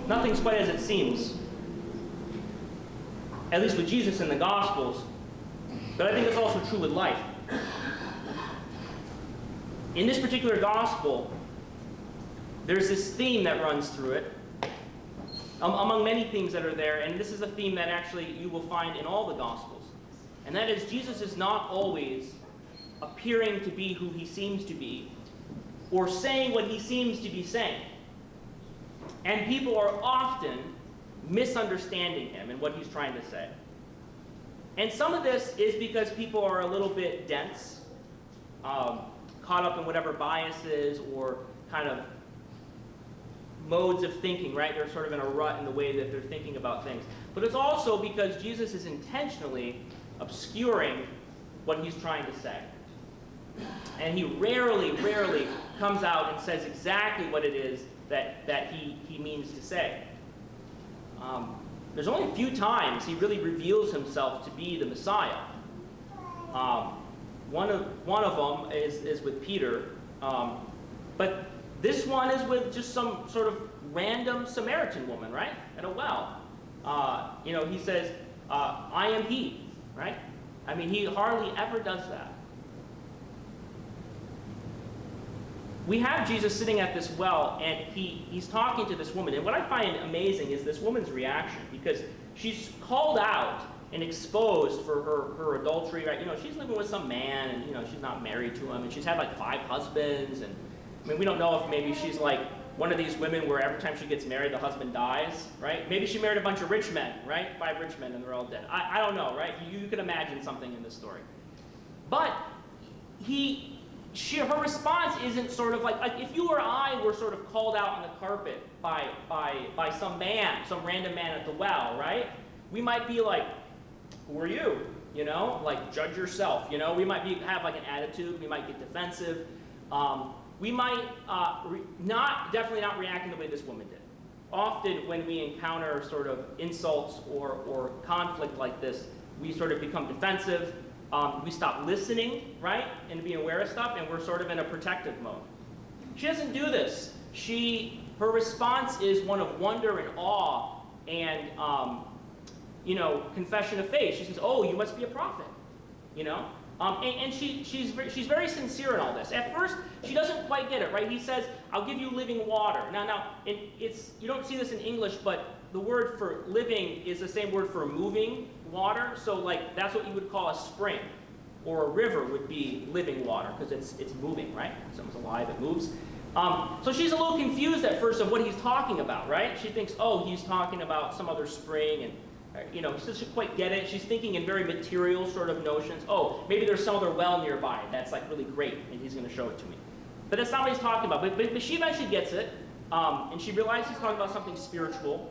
nothing's quite as it seems. At least with Jesus in the Gospels. But I think it's also true with life. In this particular Gospel, there's this theme that runs through it, among many themes that are there, and this is a theme that actually you will find in all the Gospels. And that is, Jesus is not always appearing to be who he seems to be, or saying what he seems to be saying. And people are often misunderstanding him and what he's trying to say. And some of this is because people are a little bit dense, caught up in whatever biases or kind of modes of thinking, right? They're sort of in a rut in the way that they're thinking about things. But it's also because Jesus is intentionally obscuring what he's trying to say. And he rarely comes out and says exactly what it is that he means to say. There's only a few times he really reveals himself to be the Messiah. One of them is with Peter, but this one is with just some sort of random Samaritan woman, right, at a well. He says, "I am he," right? I mean, he hardly ever does that. We have Jesus sitting at this well, and he's talking to this woman. And what I find amazing is this woman's reaction, because she's called out and exposed for her adultery, right? She's living with some man, and, she's not married to him, and she's had like 5 husbands. And I mean, we don't know if maybe she's like one of these women where every time she gets married, the husband dies, right? Maybe she married a bunch of rich men, right? 5 rich men, and they're all dead. I don't know, right? You can imagine something in this story. But her response isn't sort of like if you or I were sort of called out on the carpet by some man, some random man at the well, right? We might be like, "Who are you?" Like, judge yourself. We might have like an attitude. We might get defensive. We might definitely not react in the way this woman did. Often when we encounter sort of insults or conflict like this, we sort of become defensive. We stop listening, right, and being aware of stuff, and we're sort of in a protective mode. She doesn't do this. Her response is one of wonder and awe and, confession of faith. She says, "Oh, you must be a prophet," and she's very sincere in all this. At first, she doesn't quite get it, right? He says, "I'll give you living water." Now, you don't see this in English, but the word for living is the same word for moving water. So, like, that's what you would call a spring, or a river would be living water because it's moving, right? Something's alive, it moves. So she's a little confused at first of what he's talking about, right? She thinks, oh, he's talking about some other spring, and she doesn't quite get it. She's thinking in very material sort of notions. Oh, maybe there's some other well nearby that's like really great, and he's going to show it to me. But that's not what he's talking about. But she eventually gets it, and she realizes he's talking about something spiritual.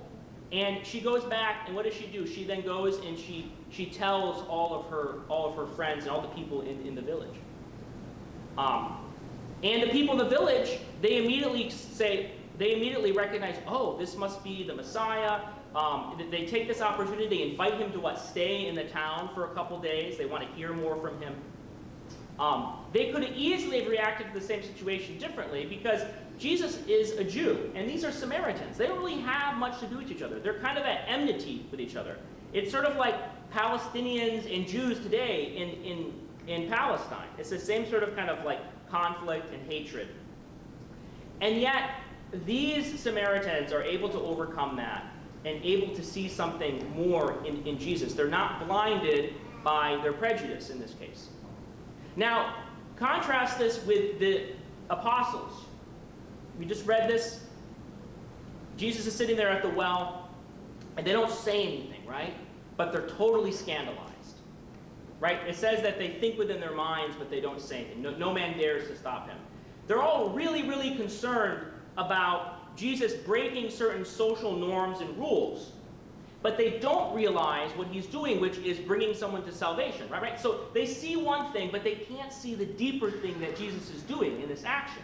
And she goes back, and what does she do? She then goes and she tells all of her friends and all the people in the village. And the people in the village, they immediately recognize, oh, this must be the Messiah. They take this opportunity, they invite him to stay in the town for a couple days. They want to hear more from him. They could have easily have reacted to the same situation differently because Jesus is a Jew, and these are Samaritans. They don't really have much to do with each other. They're kind of at enmity with each other. It's sort of like Palestinians and Jews today in Palestine. It's the same sort of kind of like conflict and hatred. And yet, these Samaritans are able to overcome that and able to see something more in Jesus. They're not blinded by their prejudice in this case. Now, contrast this with the apostles. We just read this. Jesus is sitting there at the well, and they don't say anything, right? But they're totally scandalized, right? It says that they think within their minds, but they don't say anything. No man dares to stop him. They're all really concerned about Jesus breaking certain social norms and rules, but they don't realize what he's doing, which is bringing someone to salvation, right? So they see one thing, but they can't see the deeper thing that Jesus is doing in this action.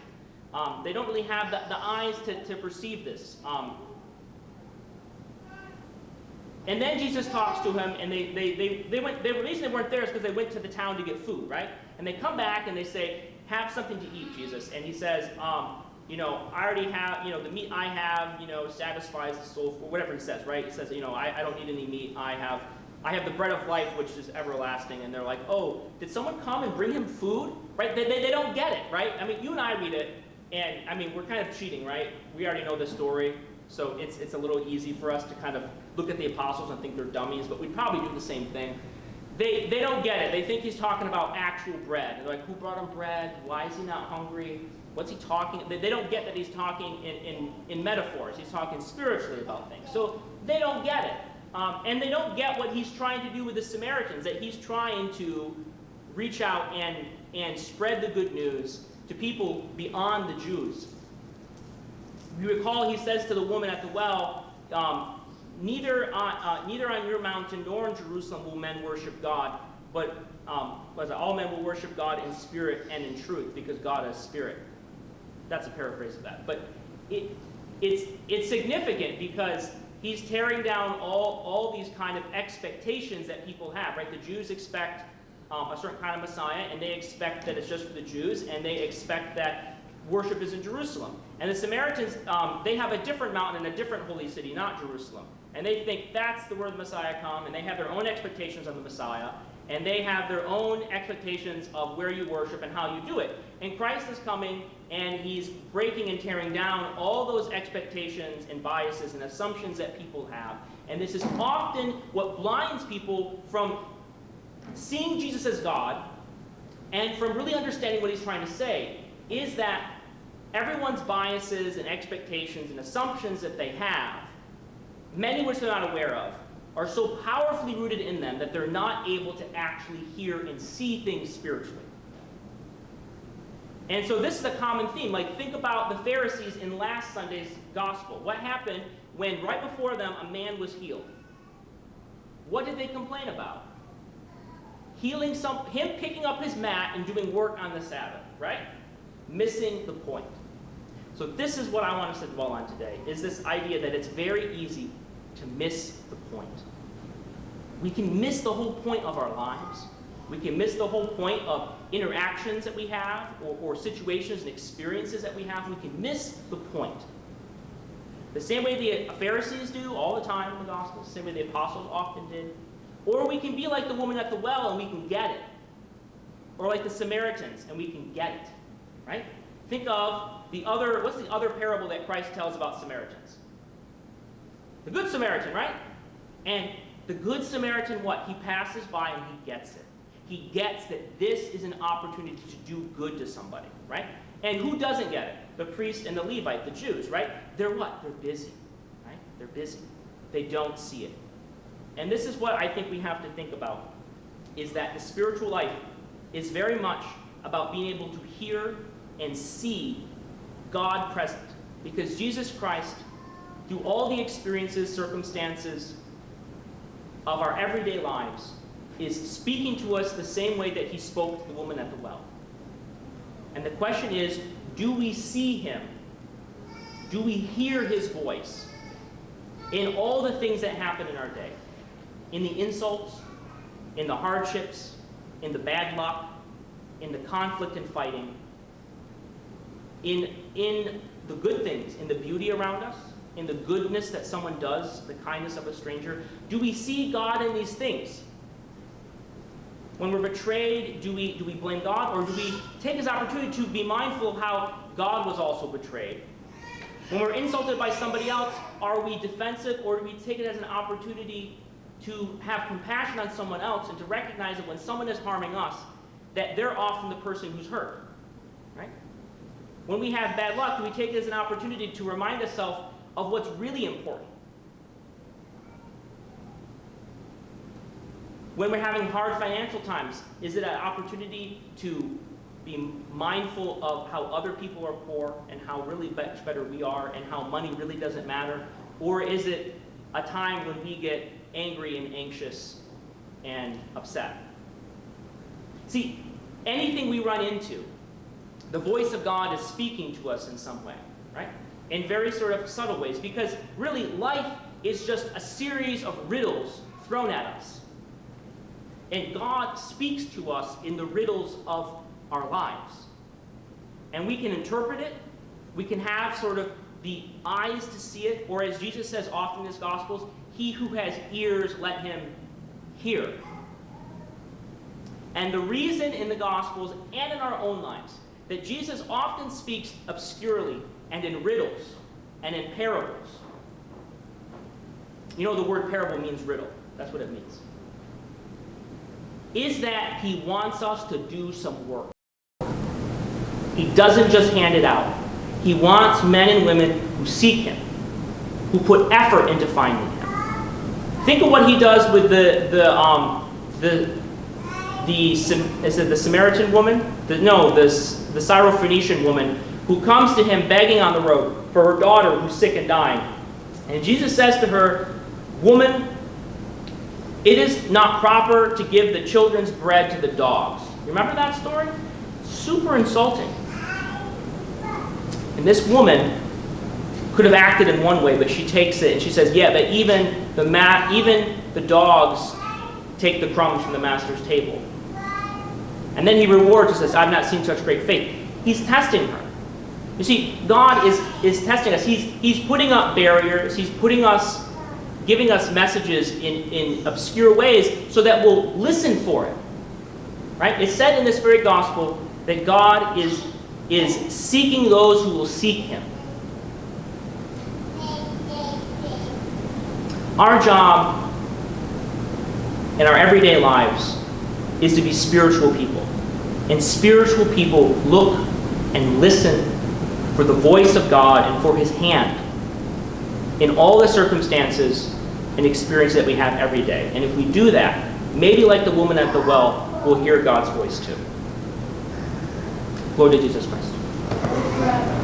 They don't really have the eyes to perceive this. And then Jesus talks to him, and the reason they weren't there is because they went to the town to get food, right? And they come back and they say, have something to eat, Jesus. And he says, I already have, the meat I have, satisfies the soul, or whatever he says, right? He says, I don't need any meat. I have the bread of life, which is everlasting. And they're like, oh, did someone come and bring him food? Right? They don't get it, right? I mean, you and I read it, and we're kind of cheating, right? We already know the story, so it's a little easy for us to kind of look at the apostles and think they're dummies, but we'd probably do the same thing. They don't get it. They think he's talking about actual bread. They're like, who brought him bread? Why is he not hungry? What's he talking? They don't get that he's talking in metaphors. He's talking spiritually about things. So they don't get it. And they don't get what he's trying to do with the Samaritans, that he's trying to reach out and spread the good news to people beyond the Jews. You recall he says to the woman at the well, neither on your mountain nor in Jerusalem will men worship God, but all men will worship God in spirit and in truth, because God is spirit. That's a paraphrase of that. But it's significant because he's tearing down all these kind of expectations that people have, right? The Jews expect a certain kind of Messiah, and they expect that it's just for the Jews, and they expect that worship is in Jerusalem. And the Samaritans, they have a different mountain and a different holy city, not Jerusalem. And they think that's where the Messiah come, and they have their own expectations of the Messiah, and they have their own expectations of where you worship and how you do it. And Christ is coming, and he's breaking and tearing down all those expectations and biases and assumptions that people have. And this is often what blinds people from seeing Jesus as God and from really understanding what he's trying to say, is that everyone's biases and expectations and assumptions that they have, many which they're not aware of, are so powerfully rooted in them that they're not able to actually hear and see things spiritually. And so this is a common theme. Like, think about the Pharisees in last Sunday's gospel. What happened when right before them a man was healed? What did they complain about? Him picking up his mat and doing work on the Sabbath, right? Missing the point. So this is what I want us to dwell on today, is this idea that it's very easy to miss the point. We can miss the whole point of our lives. We can miss the whole point of interactions that we have, or situations and experiences that we have. We can miss the point. The same way the Pharisees do all the time in the Gospels, the same way the apostles often did. Or we can be like the woman at the well and we can get it. Or like the Samaritans and we can get it. Right? Think of what's the other parable that Christ tells about Samaritans? The Good Samaritan, right? And the Good Samaritan, what? He passes by and he gets it. He gets that this is an opportunity to do good to somebody, right? And who doesn't get it? The priest and the Levite, the Jews, right? They're what? They're busy, right? They're busy. They don't see it. And this is what I think we have to think about, is that the spiritual life is very much about being able to hear and see God present. Because Jesus Christ, through all the experiences, circumstances of our everyday lives, is speaking to us the same way that he spoke to the woman at the well. And the question is, do we see him? Do we hear his voice in all the things that happen in our day? In the insults, in the hardships, in the bad luck, in the conflict and fighting, in the good things, in the beauty around us, in the goodness that someone does, the kindness of a stranger. Do we see God in these things? When we're betrayed, do we blame God, or do we take this opportunity to be mindful of how God was also betrayed? When we're insulted by somebody else, are we defensive, or do we take it as an opportunity to have compassion on someone else and to recognize that when someone is harming us, that they're often the person who's hurt, right? When we have bad luck, do we take it as an opportunity to remind ourselves of what's really important? When we're having hard financial times, is it an opportunity to be mindful of how other people are poor and how really much better we are and how money really doesn't matter? Or is it a time when we get angry and anxious and upset? See, anything we run into, the voice of God is speaking to us in some way, right? In very sort of subtle ways, because really life is just a series of riddles thrown at us. And God speaks to us in the riddles of our lives. And we can interpret it, We can have sort of the eyes to see it, or as Jesus says often in his Gospels, he who has ears, let him hear. And the reason in the Gospels and in our own lives that Jesus often speaks obscurely and in riddles and in parables. You know, the word parable means riddle. That's what it means. Is that he wants us to do some work. He doesn't just hand it out. He wants men and women who seek him, who put effort into finding him. Think of what he does with the Samaritan woman? The Syrophoenician woman who comes to him begging on the road for her daughter who's sick and dying. And Jesus says to her, "Woman, it is not proper to give the children's bread to the dogs." You remember that story? Super insulting. And this woman could have acted in one way, but she takes it and she says, "Yeah, but even the dogs take the crumbs from the master's table." And then he rewards her and says, "I've not seen such great faith." He's testing her. You see, God is testing us. He's putting up barriers. He's giving us messages in obscure ways so that we'll listen for it. Right? It's said in this very gospel that God is seeking those who will seek him. Our job in our everyday lives is to be spiritual people. And spiritual people look and listen for the voice of God and for his hand in all the circumstances and experience that we have every day. And if we do that, maybe like the woman at the well, we'll hear God's voice too. Glory to Jesus Christ.